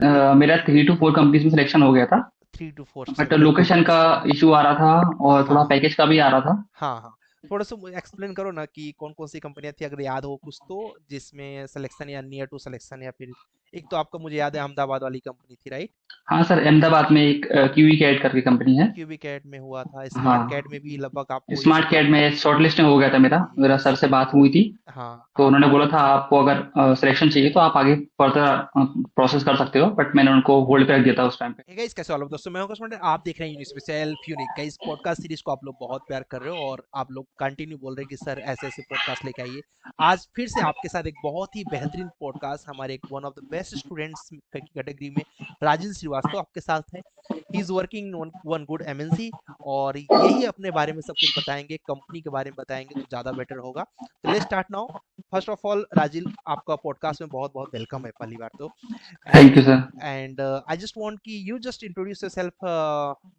मेरा 3 to 4 companies में selection हो गया था। 3 to 4 but very good. Location का इशू आ रहा था और हाँ थोड़ा हाँ पैकेज का भी आ रहा था। हाँ हाँ। थोड़ा सा एक्सप्लेन करो ना कि कौन कौन सी कंपनियां थी, अगर याद हो कुछ तो, जिसमें सिलेक्शन या नियर टू सिलेक्शन, या फिर एक तो आपका मुझे याद है अहमदाबाद वाली कंपनी थी, राइट? हाँ सर, अहमदाबाद में एक क्यूवी कैड करके कंपनी है। क्यूबिक कैड में हुआ था, स्मार्ट कैड हाँ, में भी लगभग आपको ये सब स्मार्ट कैड में शॉर्ट लिस्टिंग हो गया था मेरा यस। सर से बात हुई थी। हाँ तो आप। उन्होंने बोला था आपको अगर सिलेक्शन चाहिए तो आप आगे फर्दर प्रोसेस कर सकते हो, बट मैंने उनको होल्ड पे रख दिया था उस टाइम पे। हे गाइस, कैसे हो आप लोग? दोस्तों मैं हूं आकाश पांडे, आप देख रहे हैं unique unique guys podcast series को। आप लोग बहुत प्यार कर रहे हो और आप लोग कंटिन्यू बोल रहे हैं कि सर ऐसे ऐसे पॉडकास्ट लेके आइए। आज फिर से आपके साथ एक बहुत ही बेहतरीन पॉडकास्ट, हमारे एक one of the best students की कैटेगरी में राजीव श्रीवास्तव आपके साथ है। He is working one good MNC, और यही अपने बारे में सब कुछ बताएंगे, कंपनी के बारे में बताएंगे तो ज्यादा बेटर होगा। तो let's start now. First of all Rajiv, आपका पॉडकास्ट में बहुत बहुत वेलकम है पहली बार तो। Thank and you sir. I just want ki you just introduce yourself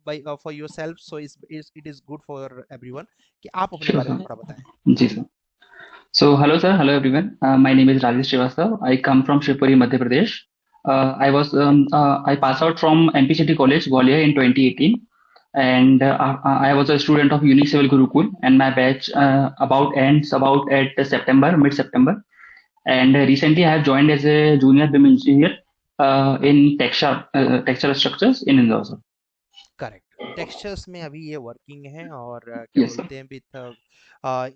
by for yourself, so it is good for everyone कि आप अपने श्योर बारे में थोड़ा बताएं। Sir. Ji sir. So hello sir, hello everyone. My name is Rajiv Srivastav. I come from Shivpuri, Madhya Pradesh. I passed out from MP City College, Gwalior in 2018, and I was a student of Unique Civil Gurukul, and my batch about ends about at September, mid-September. And recently I have joined as a junior BIM engineer in texture structures in Indore, sir. Correct, textures में अभी ये working है, और क्या Yes, sir. बोलते हैं with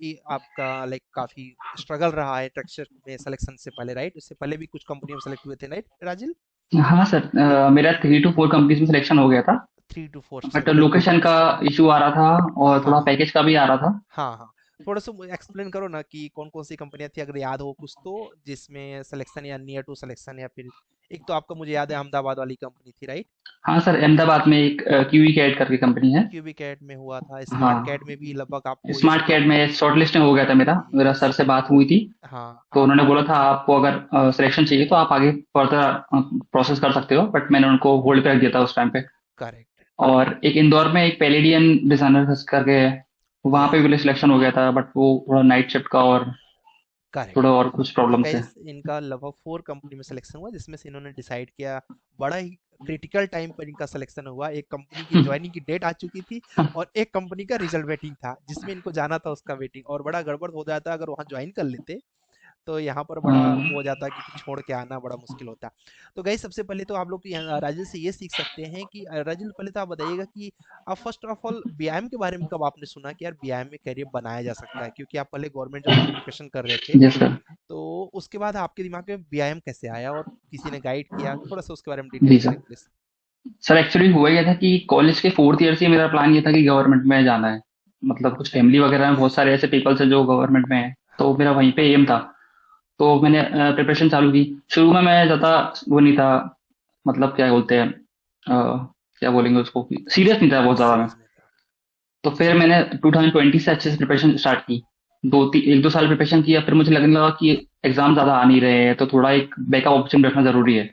ये आपका लाइक काफी स्ट्रगल रहा है टेक्सचर में सिलेक्शन से पहले, राइट? इससे पहले भी कुछ कंपनी में सेलेक्ट हुए थे, राइट राजिल? हाँ सर, मेरा 3 to 4 कंपनीज में सिलेक्शन हो गया था। 3 to 4 but very good. Location का इशू आ रहा था और हाँ थोड़ा हाँ पैकेज का भी आ रहा था। हाँ हाँ। थोड़ा सा एक्सप्लेन करो ना कि कौन कौन सी कंपनियां थी, अगर याद हो कुछ तो, जिसमें सिलेक्शन या नियर टू सिलेक्शन, या फिर एक तो आपका मुझे याद है अहमदाबाद वाली कंपनी थी, राइट? हाँ सर, अहमदाबाद में एक क्यूवी कैड करके कंपनी है। क्यूबिक कैड में हुआ था, स्मार्ट कैड हाँ, में भी लगभग आपको ये सब स्मार्ट कैड में शॉर्ट लिस्टिंग हो गया था मेरा यस। सर से बात हुई थी। हाँ तो आप। उन्होंने बोला था आपको अगर सिलेक्शन चाहिए तो आप आगे फर्दर प्रोसेस कर सकते हो, बट मैंने उनको होल्ड पे रख दिया था उस टाइम पे। करेक्ट। और एक इंदौर में एक पैलेडियन डिजाइनर करके है, वहाँ पे यस। भी सिलेक्शन हो गया था, बट वो थोड़ा नाइट शिफ्ट का और करेक्ट। थोड़ा और कुछ तो प्रॉब्लम से। गाइस इनका लगभग 4 कंपनी में सिलेक्शन हुआ, जिसमें से इन्होंने डिसाइड किया, बड़ा ही क्रिटिकल टाइम पर इनका सिलेक्शन हुआ। एक कंपनी की ज्वाइनिंग की डेट आ चुकी थी, और एक कंपनी का रिजल्ट वेटिंग था, जिसमें इनको जाना था उसका वेटिंग, और बड़ा गड़बड़ हो जाता अगर वहां ज्वाइन कर लेते, तो यहाँ पर बड़ा वो हो जाता कि फिर छोड़ के आना बड़ा मुश्किल होता। तो गाइस सबसे पहले तो आप लोग यहाँ राजिल से ये सीख सकते हैं कि राजिल, पहले तो आप बताइएगा कि आप फर्स्ट ऑफ ऑल बीआईएम के बारे में कब आपने सुना कि यार बीआईएम में करियर बनाया जा सकता है, क्योंकि आप पहले गवर्नमेंट जॉब की प्रिपरेशन कर रहे थे। Yes sir. तो उसके बाद आपके दिमाग में बीआईएम कैसे आया, और किसी ने गाइड किया? थोड़ा सा उसके बारे में डिटेल जी में सर। बताएंगे प्लीज। सर एक्चुअली हुआ ये था कि कॉलेज के फोर्थ ईयर से मेरा प्लान ये था कि गवर्नमेंट में जाना है। मतलब कुछ फैमिली वगैरह में बहुत सारे ऐसे पीपल्स हैं जो गवर्नमेंट में हैं, हाँ तो मेरा वहीं पे एम था। तो मैंने प्रिपरेशन चालू की। शुरू में मैं ज़्यादा वो नहीं था, मतलब क्या बोलते हैं, क्या बोलेंगे उसको, सीरियस नहीं था बहुत ज़्यादा मैं। सीरीज में था। तो फिर मैंने 2020 से अच्छे से प्रिपरेशन स्टार्ट की। 1-2 साल प्रिपरेशन किया, फिर मुझे लगने लगा कि एग्जाम ज़्यादा आ नहीं रहे हैं, तो थोड़ा एक बैकअप ऑप्शन रखना ज़रूरी है।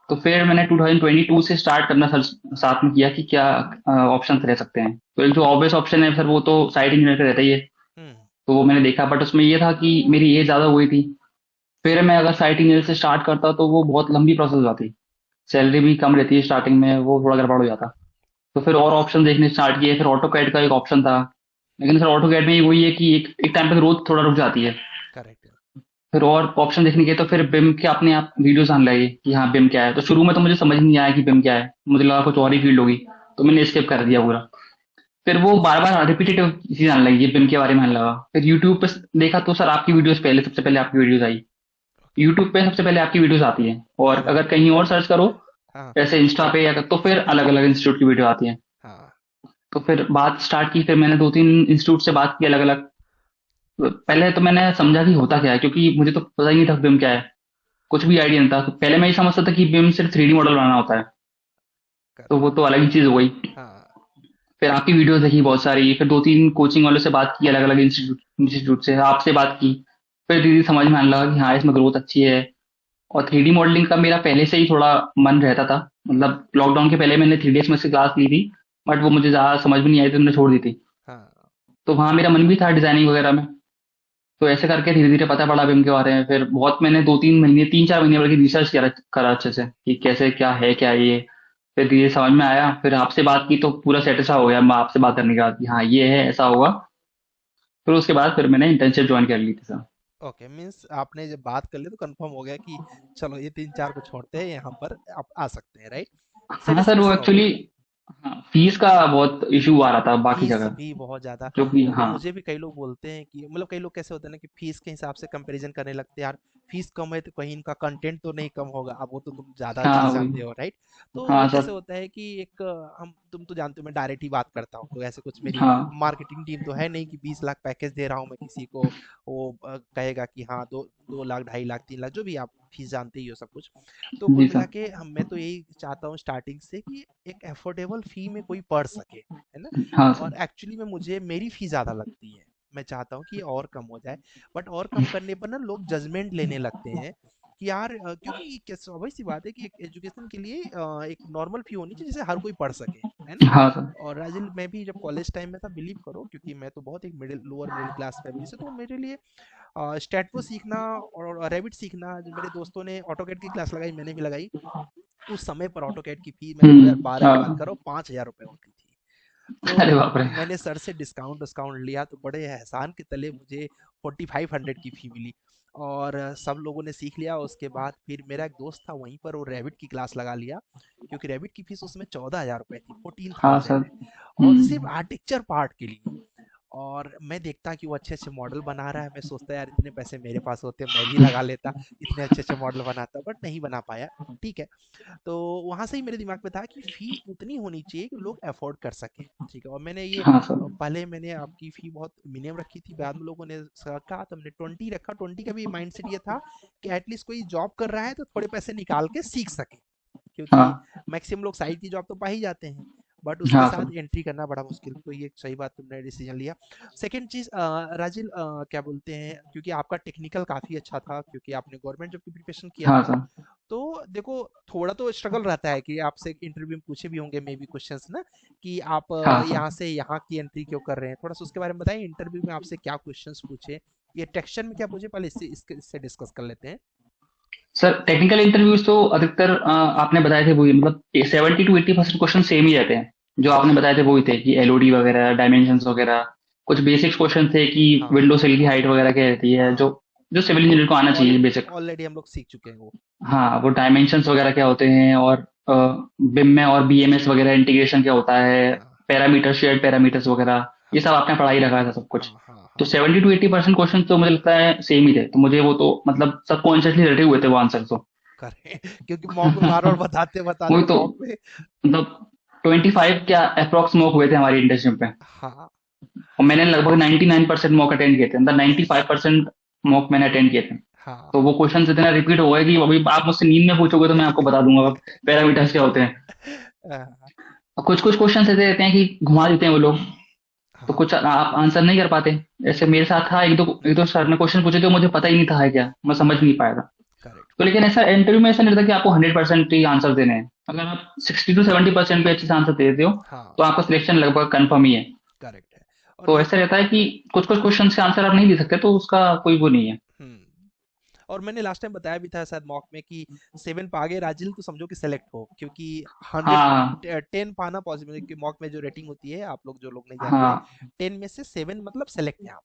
तो फिर मैंने 2022 से स्टार्ट करना सर साथ में किया कि क्या ऑप्शन रह सकते हैं। तो एक जो ऑब्वियस ऑप्शन है सर वो तो साइट इंजीनियर का रहता ही है। हम्म। तो वो मैंने देखा, बट उसमें ये था कि मेरी एज ज़्यादा हुई थी। फिर मैं अगर साइट इंजीनियर से स्टार्ट करता तो वो बहुत लंबी प्रोसेस हो जाती। सैलरी भी कम रहती है स्टार्टिंग में, वो थोड़ा गड़बड़ हो जाता। तो फिर और ऑप्शन देखने स्टार्ट किए। फिर ऑटो कैड का एक ऑप्शन था, लेकिन सर ऑटो कैड में वही है कि एक टाइम पे ग्रोथ थोड़ा रुक जाती है। करेक्ट। फिर और ऑप्शन देखने के तो फिर बिम के अपने आप वीडियोस आने लगे कि हाँ बिम क्या है। तो शुरू में तो मुझे समझ नहीं आया कि बिम क्या है, मुझे लगा कुछ और ही फील्ड होगी, तो मैंने स्किप कर दिया पूरा। फिर वो बार बार रिपीटेटिव चीज आने लगी, बिम के बारे में आने लगा। फिर यूट्यूब पे देखा तो सर आपकी वीडियोस पहले, सबसे पहले आपकी वीडियोस आई। ओके। यूट्यूब पे सबसे पहले आपकी वीडियोस आती है, और करेक्ट। अगर कहीं और सर्च करो हाँ जैसे इंस्टा पे या तो फिर अलग अलग इंस्टीट्यूट की वीडियो आती है। हाँ। तो फिर बात स्टार्ट की, फिर मैंने 2-3 इंस्टीट्यूट से बात की अलग अलग। पहले तो मैंने समझा कि होता क्या है, क्योंकि मुझे तो पता ही नहीं था बिम क्या है। कुछ भी आइडिया नहीं था। तो पहले मैं ये समझता था कि बिम सिर्फ 3D मॉडल बनाना होता है। तो वो करेक्ट। तो अलग ही चीज हो गई। हाँ। फिर आपकी वीडियोस देखी बहुत सारी, फिर 2-3 कोचिंग वालों से बात की, अलग अलग इंस्टीट्यूट से आपसे बात की। फिर धीरे समझ में आने लगा कि हाँ इसमें ग्रोथ अच्छी है। और 3D मॉडलिंग का मेरा पहले से ही थोड़ा मन रहता था। मतलब लॉकडाउन के पहले मैंने 3ds में से क्लास ली थी, बट वो मुझे ज़्यादा समझ में नहीं आई, तो मैंने छोड़ दी थी। हाँ। तो वहाँ मेरा मन भी था डिजाइनिंग वगैरह में। तो ऐसे करके धीरे धीरे पता पड़ा बिम के बारे में। फिर बहुत मैंने 2-3 महीने, 3-4 महीने बल्कि रिसर्च करा करा अच्छे से कि कैसे क्या है क्या है ये। फिर धीरे समझ में आया, फिर आपसे बात की तो पूरा सेटिस्फाई हो गया मैं आपसे बात करने के बाद कि हाँ ये है, ऐसा होगा। फिर उसके बाद फिर मैंने इंटर्नशिप ज्वाइन कर ली थी सर। ओके, मीन्स आपने जब बात कर ली तो कंफर्म हो गया कि चलो ये 3-4 को छोड़ते हैं, यहाँ पर आप आ सकते हैं, राइट? हाँ सर, वो सेटिस्फेक्शन हो गया। एक्चुअली हाँ फीस का बहुत इशू आ रहा था बाकी फीस जगह। भी बहुत ज़्यादा। जो कि देखो हाँ। मुझे भी कई लोग बोलते हैं कि मतलब कई लोग कैसे होते हैं ना कि फीस के हिसाब से कंपैरिजन करने लगते हैं, यार फीस कम है तो कहीं इनका कंटेंट तो नहीं कम होगा, अब वो तो तुम ज़्यादा हाँ चीज़ वही। जानते हो, राइट? तो वो हाँ कैसे सर। होता है कि एक हम तुम तो जानते हो मैं डायरेक्ट ही बात करता हूँ, तो ऐसे कुछ मेरी हाँ। मार्केटिंग टीम तो है नहीं कि 20 लाख पैकेज दे रहा हूँ मैं किसी को, वो कहेगा कि हाँ 2 लाख 2.5 लाख 3 लाख जो भी आप फीस जानते ही हो सब कुछ। तो कुल जी मिला सर। के हम मैं तो यही चाहता हूँ स्टार्टिंग से कि एक अफोर्डेबल फी में कोई पढ़ सके, है ना? हाँ और सर। एक्चुअली में मुझे मेरी फ़ी ज़्यादा लगती है। मैं चाहता हूँ कि और कम हो जाए, बट और कम करने पर ना लोग जजमेंट लेने लगते हैं कि यार क्योंकि क्या स्वाभाविक सी बात है कि एक एजुकेशन के लिए एक नॉर्मल फ़ी होनी चाहिए जिसे हर कोई पढ़ सके, है ना? हाँ सर। और राजिल मैं भी जब कॉलेज टाइम में था, बिलीव करो क्योंकि मैं तो बहुत एक लोअर मिडिल क्लास फैमिली से, तो मेरे लिए स्टेटप्रो सीखना और रेविट सीखना, जो मेरे दोस्तों ने ऑटोकैड की क्लास लगाई मैंने भी लगाई। उस समय पर ऑटोकैड की फ़ी, मैं 2012 की बात कर हाँ। रहा हूँ, 5,000 रुपये होती थी। तो अरे बाप रे। मैंने सर से डिस्काउंट डिस्काउंट लिया तो बड़े एहसान के तले मुझे 4500 की फ़ी मिली, और सब लोगों ने सीख लिया। उसके बाद फिर मेरा एक दोस्त था वहीं पर, वो रैबिट की क्लास लगा लिया, क्योंकि रैबिट की फ़ीस उसमें 14,000 रुपये थी, फोर्टीन हाँ सर। थाउजेंड और सिर्फ आर्किटेक्चर पार्ट के लिए। और मैं देखता कि वो अच्छे-अच्छे मॉडल बना रहा है, मैं सोचता यार इतने पैसे मेरे पास होते मैं भी लगा लेता, इतने अच्छे-अच्छे मॉडल बनाता, बट नहीं बना पाया। ठीक है, तो वहाँ से ही मेरे दिमाग में था कि फ़ी उतनी होनी चाहिए कि लोग अफ़ोर्ड कर सकें, ठीक है? और मैंने ये हाँ सर। पहले मैंने आपकी फ़ी बहुत मिनिमम रखी थी, बाद में लोगों ने कहा तो हमने 20 रखा। 20 का भी माइंडसेट ये था कि एटलीस्ट कोई जॉब कर रहा है तो थोड़े पैसे निकाल के सीख सके, क्योंकि हाँ। मैक्सिमम लोग साइड की जॉब तो पा ही जाते हैं, बट उसके हाँ साथ सर। एंट्री करना बड़ा मुश्किल। तो ये सही बात, तुमने डिसीजन लिया। सेकंड चीज़ राजिल, क्या बोलते हैं, क्योंकि आपका टेक्निकल काफ़ी अच्छा था, क्योंकि आपने गवर्नमेंट जॉब की प्रिपरेशन किया हाँ था, सर। तो देखो थोड़ा तो स्ट्रगल रहता है कि आपसे इंटरव्यू में पूछे भी होंगे मे बी क्वेश्चंस ना, कि आप हाँ सर। यहाँ से यहाँ की एंट्री क्यों कर रहे हैं, थोड़ा सा उसके बारे में बताइए। इंटरव्यू में आपसे क्या क्वेश्चंस पूछे, ये टेक्सचर में क्या पूछे, पहले इससे डिस्कस कर लेते हैं। सर टेक्निकल इंटरव्यूज तो अधिकतर आपने बताए थे वही, मतलब 70-80% क्वेश्चन सेम ही रहते हैं। जो आपने हाँ बताए थे वही थे कि एलओडी वगैरह, डायमेंशंस वगैरह। कुछ बेसिक्स क्वेश्चन थे कि हाँ विंडो सिल की हाइट वगैरह क्या रहती है, हाँ, जो जो सिविल इंजीनियर को आना चाहिए ऑलरेडी बेसिक। ऑलरेडी हम लोग सीख चुके हैं वो। हाँ वो डायमेंशंस वगैरह क्या होते हैं, और बिम में और बीएमएस वगैरह इंटीग्रेशन क्या होता है, हाँ पैरामीटर, शेयर्ड पैरामीटर्स वगैरह, ये सब हाँ आपने पढ़ा ही रखा था सब कुछ। हाँ हाँ तो हाँ। 70-80% क्वेश्चन तो मुझे लगता है सेम ही थे, तो मुझे वो तो मतलब सबकॉन्शियसली रटे हुए थे वो आंसर तो। करें क्योंकि मॉक में बार बार बताते वही बताते तो, मॉक में। मतलब 25 क्या अप्रोक्स मॉक हुए थे हमारी इंटर्नशिप में। हाँ और मैंने लगभग 99% मॉक अटेंड किए थे, मतलब 95% मॉक मैंने अटेंड किए थे। हाँ तो वो क्वेश्चन इतना रिपीट हो गए कि अभी आप मुझसे नींद में पूछोगे तो मैं आपको बता दूंगा पैरामीटर्स क्या होते हैं। हाँ और कुछ कुछ क्वेश्चन ऐसे रहते हैं कि घुमा देते हैं वो लोग, तो हाँ, कुछ आप आंसर नहीं कर पाते। ऐसे मेरे साथ था, एक दो सर ने क्वेश्चन पूछे थे, मुझे पता ही नहीं था है क्या, मैं समझ नहीं पाया था। करेक्ट तो लेकिन ऐसा इंटरव्यू में ऐसा नहीं रहता कि आपको 100% ही आंसर देने हैं। अगर आप 60-70% पे अच्छे से आंसर दे देते हो हाँ, तो आपका सिलेक्शन लगभग कंफर्म ही है। करेक्ट है। और तो एक ऐसा रहता है कि कुछ कुछ क्वेश्चन के आंसर आप नहीं दे सकते, तो उसका कोई वो नहीं है। और मैंने लास्ट टाइम बताया भी था शायद मॉक में कि 7 पा गए राजिल तो समझो कि सेलेक्ट हो, क्योंकि 100 हाँ। 10 पाना पॉसिबल है, क्योंकि मॉक में जो रेटिंग होती है, आप लोग जो लोग नहीं जानते, हाँ। 10 में से 7 मतलब सेलेक्ट है आप।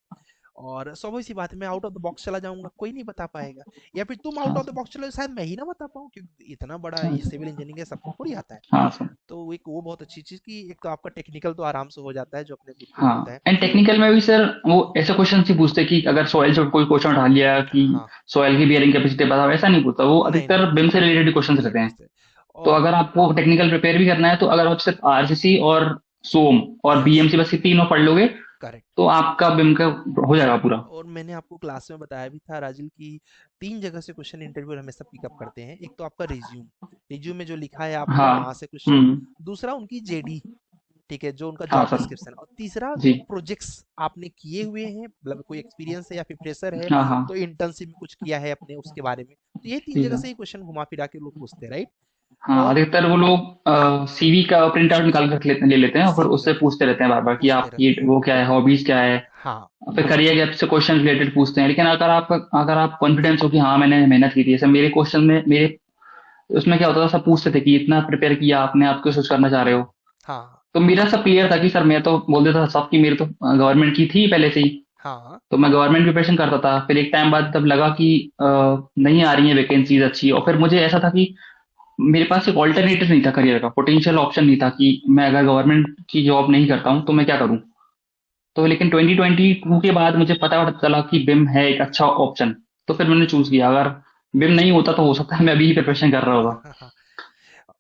और स्वाभाविक सी बात है, मैं आउट ऑफ द बॉक्स चला जाऊंगा, कोई नहीं बता पाएगा, या फिर तुम आउट हाँ ऑफ द सर। बॉक्स चले जाओ, शायद मैं ही ना बता पाऊँ, क्योंकि इतना बड़ा हाँ ये सर। सिविल इंजीनियरिंग है, सबको थोड़ी आता है। हाँ सर। तो एक वो बहुत अच्छी चीज़ कि एक तो आपका टेक्निकल तो आराम से हो जाता है जो अपने ग्रुप पे बोलता हाँ है। एंड टेक्निकल में भी सर वो ऐसे क्वेश्चन ही पूछते कि अगर सॉइल से कोई क्वेश्चन उठा लिया कि हाँ, सॉइल की बियरिंग कैपेसिटी बताओ, ऐसा नहीं पूछता वो, नहीं नहीं अधिकतर नहीं, बिम से रिलेटेड क्वेश्चन नहीं रहते हैं। पूछते। तो और अगर आपको टेक्निकल प्रिपेयर भी करना है तो अगर आप सिर्फ आरसीसी और सोम और यस, बीएमसी बस ये तीनों पढ़ लोगे करेक्ट। तो आपका बिम का हो जाएगा पूरा। और मैंने आपको क्लास में बताया भी था राजिल की 3 जगह से क्वेश्चन इंटरव्यू हमेशा पिकअप करते हैं। एक तो आपका रिज्यूम, रिज्यूम में जो लिखा है आपने हाँ। वहाँ से क्वेश्चन। हम्म। दूसरा उनकी जेडी, ठीक है, जो उनका हाँ जॉब सर। डिस्क्रिप्शन। और तीसरा जी। जो प्रोजेक्ट्स आपने किए हुए हैं, मतलब कोई एक्सपीरियंस है या फिर फ्रेशर है हाँ हाँ। तो इंटर्नशिप में कुछ किया है अपने उसके बारे में। तो ये 3 जी जगह सर। से ही क्वेश्चन घुमा फिरा के लोग पूछते हैं, राइट? हाँ और अधिकतर वो लोग सीवी का प्रिंट आउट निकाल कर ले लेते हैं और फिर उससे एग्जैक्टली, पूछते रहते हैं बार बार कि पूछते आपकी रहते हैं। वो क्या है, हॉबीज क्या है, हाँ, फिर करियर गैप से क्वेश्चन रिलेटेड पूछते हैं। लेकिन अगर आप कॉन्फिडेंस हो कि हाँ मैंने मेहनत की थी, जैसे मेरे क्वेश्चन में मेरे उसमें क्या होता था, सब पूछते थे कि इतना प्रिपेयर किया आपने, आप क्यों स्विच करना चाह रहे हो। हाँ, तो मेरा सब क्लियर था कि सर मैं तो बोल देता था सब कि मेरे तो गवर्नमेंट की थी पहले से ही। हाँ, तो मैं गवर्नमेंट प्रिपरेशन करता था। फिर एक टाइम बाद तब लगा कि नहीं आ रही है वैकेंसीज अच्छी, और फिर मुझे ऐसा था कि मेरे पास एक ऑल्टरनेटिव नहीं था, करियर का पोटेंशियल ऑप्शन नहीं था कि मैं अगर गवर्नमेंट की जॉब नहीं करता हूँ तो मैं क्या करूँ। तो लेकिन 2022 के बाद मुझे पता चला कि बिम है एक अच्छा ऑप्शन। तो फिर मैंने चूज किया। अगर बिम नहीं होता तो हो सकता है मैं अभी ही प्रिपरेशन कर रहा होगा।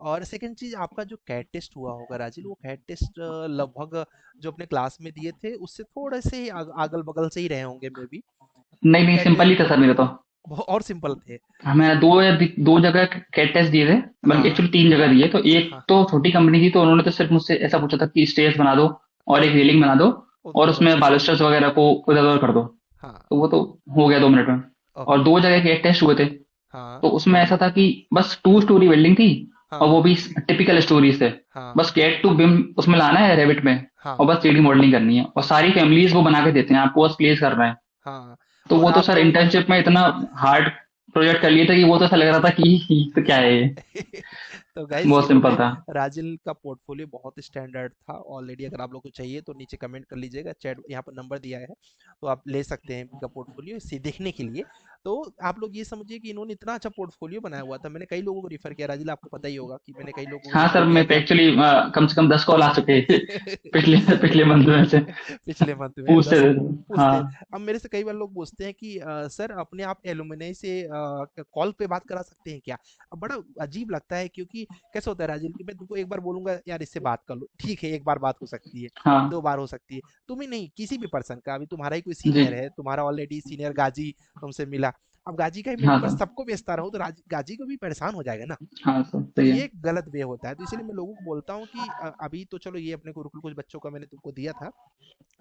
और सेकंड चीज, आपका जो कैट टेस्ट हुआ होगा राजिल, वो कैट टेस्ट लगभग जो अपने क्लास में दिए थे उससे थोड़े से ही अगल बगल से ही रहे होंगे मे बी। नहीं नहीं, कैट सिंपल टेस्ट ही था सर मेरा तो। और सिंपल थे। मैंने दो जगह कैट टेस्ट दिए थे, बल्कि हाँ, एक्चुअली 3 जगह दिए। तो एक हाँ, तो छोटी कंपनी थी, तो उन्होंने तो सिर्फ मुझसे ऐसा पूछा था कि स्टेज बना दो और एक रेलिंग बना दो और उतना उसमें बस। बालस्टर्स वगैरह को इधर उधर कर दो। हाँ, तो वो तो हो गया 2 मिनट में। और ओके। 2 जगह के टेस्ट हुए थे। हाँ, तो उसमें ऐसा था कि बस 2 स्टोरी बिल्डिंग थी, और हाँ, वो भी टिपिकल स्टोरीज थे। हाँ, बस गेट टू बिम उसमें लाना है रेविट में, और हाँ, बस 3D मॉडलिंग करनी है, और सारी फैमिलीज वो बना के देते हैं आपको, बस प्लेस करना है। हाँ। तो और वो तो आप सर लोग इंटर्नशिप में इतना हार्ड प्रोजेक्ट कर लिए थे कि वो तो ऐसा लग रहा था कि ये तो क्या है ये। तो गाइस बहुत सिंपल इन्होंने, था। राजिल का पोर्टफोलियो बहुत स्टैंडर्ड था ऑलरेडी। अगर आप लोग को चाहिए तो नीचे कमेंट कर लीजिएगा, चैट यहाँ पर नंबर दिया है, तो आप ले सकते हैं इनका पोर्टफोलियो इसे देखने के लिए। तो आप लोग ये समझिए कि इन्होंने इतना अच्छा पोर्टफोलियो बनाया हुआ था। मैंने कई लोगों को रिफर किया, राजिल आपको पता ही होगा कि मैंने कई लोगों को हाँ रिफर सर, किया मैं कि आप एक्चुअली कम से कम 10 कॉल आ चुके हैं पिछले पिछले मंथ में से। पिछले मंथ में पूछते 10 थे। हाँ। पूछते। अब मेरे से कई बार लोग पूछते हैं कि सर अपने आप एलुमनी से कॉल पे बात करा सकते हैं क्या। अब बड़ा अजीब लगता है, क्योंकि कैसे होता है राजीव कि मैं तुमको एक बार बोलूंगा यार इससे बात कर लो, ठीक है, एक बार बात हो सकती है, हाँ। 2 बार हो सकती है, तुम्हें नहीं, किसी भी पर्सन का, अभी तुम्हारा ही कोई जी। सीनियर है, तुम्हारा ऑलरेडी सीनियर गाजी तुमसे मिला, अब गाजी का ही मिलने हाँ पर सर। सबको बेचता रहूं तो गाजी को भी परेशान हो जाएगा ना। हाँ सर, तो सही है। ये एक गलत वे होता है। तो इसीलिए मैं लोगों को बोलता हूँ कि अभी तो चलो ये अपने गुरुकुल कुछ बच्चों का मैंने तुमको दिया था,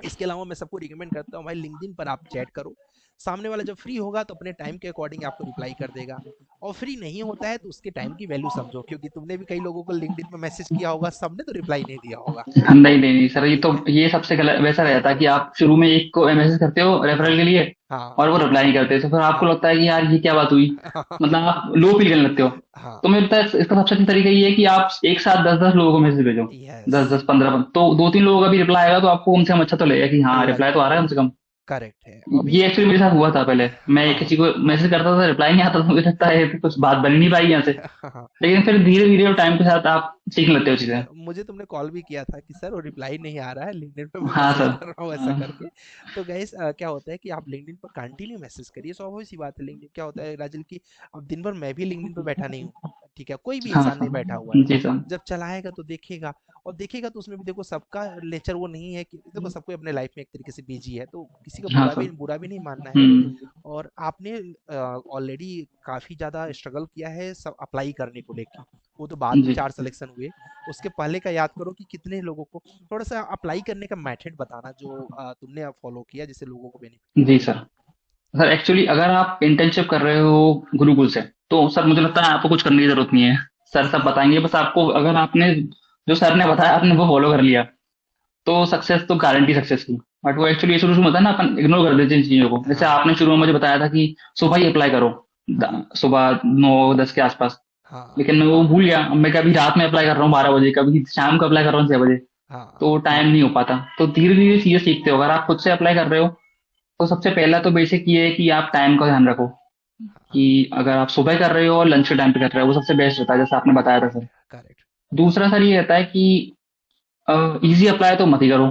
इसके अलावा मैं सबको रिकमेंड करता हूँ भाई लिंक्डइन पर आप चैट करो। सामने वाला जब फ्री होगा तो अपने टाइम के अकॉर्डिंग आपको रिप्लाई कर देगा, और फ्री नहीं होता है तो उसके टाइम की वैल्यू समझो, क्योंकि तुमने भी कई लोगों को लिंक्डइन पे मैसेज किया होगा, सबने तो रिप्लाई नहीं दिया होगा। नहीं नहीं नहीं सर, ये सबसे गलत वैसा रहता है कि आप शुरू में एक को मैसेज करते हो रेफरल हाँ, के लिए, हाँ, और वो रिप्लाई नहीं करते, तो फिर आपको हाँ, लगता है कि यार ये क्या बात हुई। मतलब आप लो फील करने लगते हो। हाँ, तो मुझे लगता है इसका सबसे अच्छा तरीका ये है कि आप एक साथ 10-10 लोगों को मैसेज भेजो। यस, 10-10 15, तो 2-3 लोगों का भी रिप्लाई आएगा, तो आपको कम से कम अच्छा तो लगेगा कि हाँ रिप्लाई तो आ रहा है कम से कम। करेक्ट है अभी। ये एक्चुअली मेरे साथ हुआ था पहले। मैं हाँ, किसी को मैसेज करता था, रिप्लाई नहीं आता था, मुझे लगता है कि कुछ बात बन नहीं पाई यहाँ से। हाँ, लेकिन फिर धीरे धीरे टाइम के साथ आप सीख लेते हो चीजें। मुझे तुमने कॉल भी किया था कि सर वो रिप्लाई नहीं आ रहा है लिंक्डइन पे, मैं हाँ मैसेज सर। कर रहा हूँ ऐसा करके। तो गाइस क्या होता है कि आप लिंक्डइन पर कंटिन्यू मैसेज करिए, स्वाभाविक सी बात है। लिंक्डइन क्या होता है राजल की, अब दिन भर मैं भी लिंक्डइन पे बैठा नहीं हूँ, ठीक है, कोई भी हाँ इंसान नहीं बैठा हुआ है। सर। जी सर। जब चलाएगा तो देखेगा, और देखेगा तो उसमें भी देखो सबका नेचर वो नहीं है कि देखो सबको अपने लाइफ में एक तरीके से बिजी है, तो किसी का हाँ सर। बुरा भी नहीं मानना है। हम्म। और आपने ऑलरेडी काफी ज्यादा स्ट्रगल किया है सब अप्लाई करने को लेके, वो तो बाद में जी। 4 सिलेक्शन हुए, उसके पहले का याद करो कि कितने लोगों को। थोड़ा सा अप्लाई करने का मेथड बताना जो तुमने फॉलो किया जिससे लोगों को बेनिफिट हुआ। जी सर। सर एक्चुअली अगर आप इंटर्नशिप कर रहे हो गुरुकुल से, तो सर मुझे लगता है आपको कुछ करने की जरूरत नहीं है। सर सब बताएंगे, बस आपको अगर आपने जो सर ने बताया आपने वो फॉलो कर लिया, तो सक्सेस तो गारंटी सक्सेस की। बट वो एक्चुअली शुरू शुरू में होता है ना, अपन इग्नोर कर देते हैं इन चीजों को। जैसे हाँ, आपने शुरू में मुझे बताया था कि सुबह ही अप्लाई करो, सुबह 9-10 के आसपास। हाँ, लेकिन मैं वो भूल गया। अब मैं कभी रात में अप्लाई कर रहा हूँ 12 बजे, कभी शाम को अप्लाई कर रहा हूँ 6 बजे। हाँ, तो टाइम नहीं हो पाता। तो धीरे धीरे चीजें सीखते हो। अगर आप खुद से अप्लाई कर रहे हो, तो सबसे पहला तो बेसिक ये है कि आप टाइम का ध्यान रखो, हाँ, कि अगर आप सुबह कर रहे हो और लंच के टाइम पे कर रहे हो, वो सबसे बेस्ट रहता है, जैसे आपने बताया था करेक्ट, सर। करेक्ट। दूसरा सर ये रहता है कि इजी अप्लाई तो मत ही करो।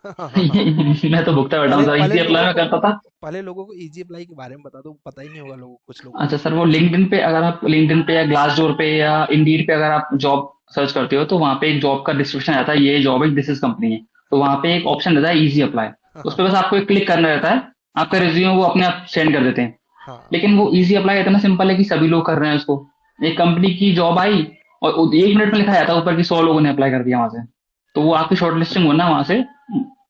मैं तो भुगता बैठा हूँ पहले सर, पहले इजी अप्लाई लोगों में को करता था। पहले लोगों को इजी अप्लाई के बारे में बता दो, पता ही नहीं होगा लोगों कुछ लोगों अच्छा को। सर, वो लिंक्डइन पे, अगर आप लिंक्डइन पे या ग्लासडोर पे या इंडीड पे अगर आप जॉब सर्च करते हो, तो वहाँ पे एक जॉब का डिस्क्रिप्शन आता है, ये जॉब है, दिस इज कंपनी है। तो वहाँ पे एक ऑप्शन रहता है इजी अप्लाई। उस पर बस आपको एक क्लिक करना रहता है, आपका रिज्यूम वो अपने आप सेंड कर देते हैं। हाँ, लेकिन वो इजी अप्लाई इतना सिंपल है कि सभी लोग कर रहे हैं उसको। एक कंपनी की जॉब आई और 1 मिनट में लिखा जाता है ऊपर कि 100 लोगों ने अप्लाई कर दिया वहां से। तो वो आपकी शॉर्ट लिस्टिंग होना वहां से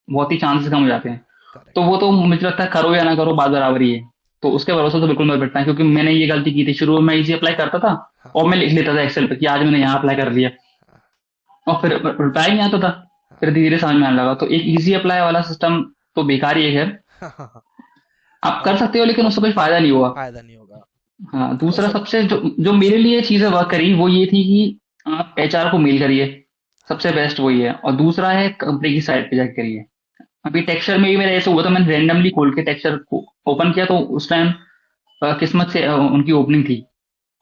बहुत ही चांसेस कम हो जाते हैं। तो करेक्ट। वो तो मुझे लगता है करो या ना करो बात बराबर ही है। तो उसके भरोसे तो बिल्कुल मत बैठना है, क्योंकि मैंने ये गलती की थी। शुरू में मैं इजी अप्लाई करता था हाँ, और मैं लिख लेता था एक्सेल पे कि आज मैंने यहाँ अप्लाई कर लिया, हाँ, और फिर रिप्लाई नहीं आता था। हाँ, फिर धीरे धीरे समझ में आने लगा। तो एक इजी अप्लाई वाला सिस्टम तो बेकार ही है खैर। हाँ, आप और कर सकते हो लेकिन उससे कोई फायदा नहीं हुआ। फायदा नहीं होगा। हाँ, और दूसरा सब। सबसे जो जो मेरे लिए चीज़ें वर्क करी वो ये थी कि आप एचआर को मेल करिए, सबसे हाँ, बेस्ट वही है। और दूसरा है कंपनी की साइट पे जाके करिए। अभी टेक्सचर में भी मेरा ऐसा हुआ था, मैंने रैंडमली खोल के टेक्सचर को ओपन किया तो उस टाइम किस्मत से उनकी ओपनिंग थी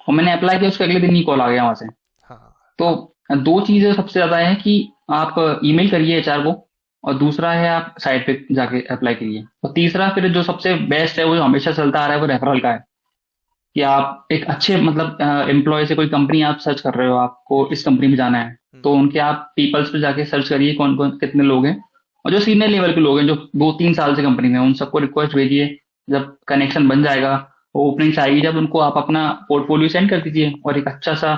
और मैंने अप्लाई किया, उसके अगले दिन ही कॉल आ गया वहां से। हाँ, तो दो चीजें सबसे ज्यादा है कि आप ईमेल करिए एचआर को, और दूसरा है आप साइट पे जाके अप्लाई करिए। और तीसरा फिर जो सबसे बेस्ट है वो जो हमेशा चलता आ रहा है वो रेफरल का है, कि आप एक अच्छे मतलब एम्प्लॉय से कोई कंपनी आप सर्च कर रहे हो, आपको इस कंपनी में जाना है, तो हम्म, उनके आप पीपल्स पे जाके सर्च करिए कौन कौन कितने लोग हैं, और जो सीनियर लेवल के लोग हैं जो 2-3 साल से कंपनी में हैं, उन सबको रिक्वेस्ट भेजिए। जब कनेक्शन बन जाएगा, वो ओपनिंग आएगी जब, उनको आप अपना पोर्टफोलियो सेंड कर दीजिए और एक अच्छा सा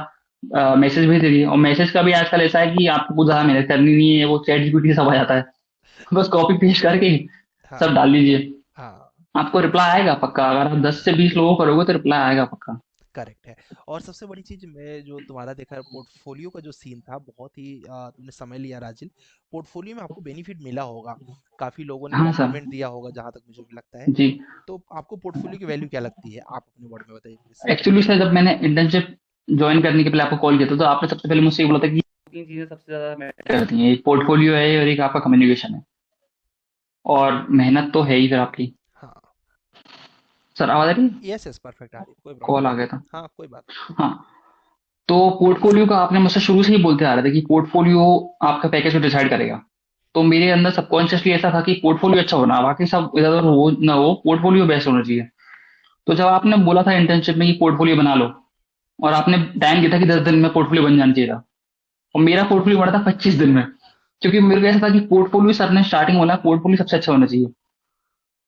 मैसेज भेज दीजिए। और मैसेज का भी आजकल ऐसा है कि आपको कुछ ज्यादा मेहनत करनी नहीं है, वो चैट जीपीटी से सब आ जाता है। बस कॉपी पेस्ट करके हाँ, सब डाल दीजिए, हाँ, आपको रिप्लाई आएगा पक्का। अगर आप 10 से 20 लोगों को करोगे तो रिप्लाई आएगा पक्का। करेक्ट है। और सबसे बड़ी चीज मैं जो तुम्हारा देखा पोर्टफोलियो का जो सीन था, बहुत ही तुमने समय लिया राजिल। पोर्टफोलियो में आपको बेनिफिट मिला होगा, काफी लोगों ने हाँ सर। कॉम्प्लीमेंट दिया होगा जहां तक मुझे भी लगता है। जी। तो आपको पोर्टफोलियो की वैल्यू क्या लगती है, आप अपने वर्ड में बताइए प्लीज। एक्चुअली सर जब मैंने इंटर्नशिप ज्वाइन करने के पहले आपको कॉल किया था तो आपने सबसे पहले मुझसे ये बोला था कि 3 चीजें सबसे ज्यादा मैटर करती हैं, एक पोर्टफोलियो है और एक आपका कम्युनिकेशन है, और मेहनत तो है ही फिर आपकी। हाँ, सर आवाज आ रही है? यस यस, परफेक्ट आ रही है, कोई प्रॉब्लम कॉल आ नहीं गया है। था। हाँ, कोई बात नहीं। हाँ, तो पोर्टफोलियो का आपने मुझसे शुरू से ही बोलते आ रहे थे कि पोर्टफोलियो आपका पैकेज को डिसाइड करेगा। तो मेरे अंदर सबकॉन्शियसली ऐसा था कि पोर्टफोलियो अच्छा होना, बाकी सब इधर उधर हो ना हो, पोर्टफोलियो बेस्ट होना चाहिए। तो जब आपने बोला था इंटर्नशिप में कि पोर्टफोलियो बना लो, और आपने टाइम दिया था कि 10 दिन में पोर्टफोलियो बन जाना चाहिए था, और मेरा पोर्टफोलियो बना था 25 दिन में। क्योंकि मेरे को ऐसा था कि पोर्टफोलियो सर ने स्टार्टिंग बोला पोर्टफोलियो सबसे अच्छा होना चाहिए।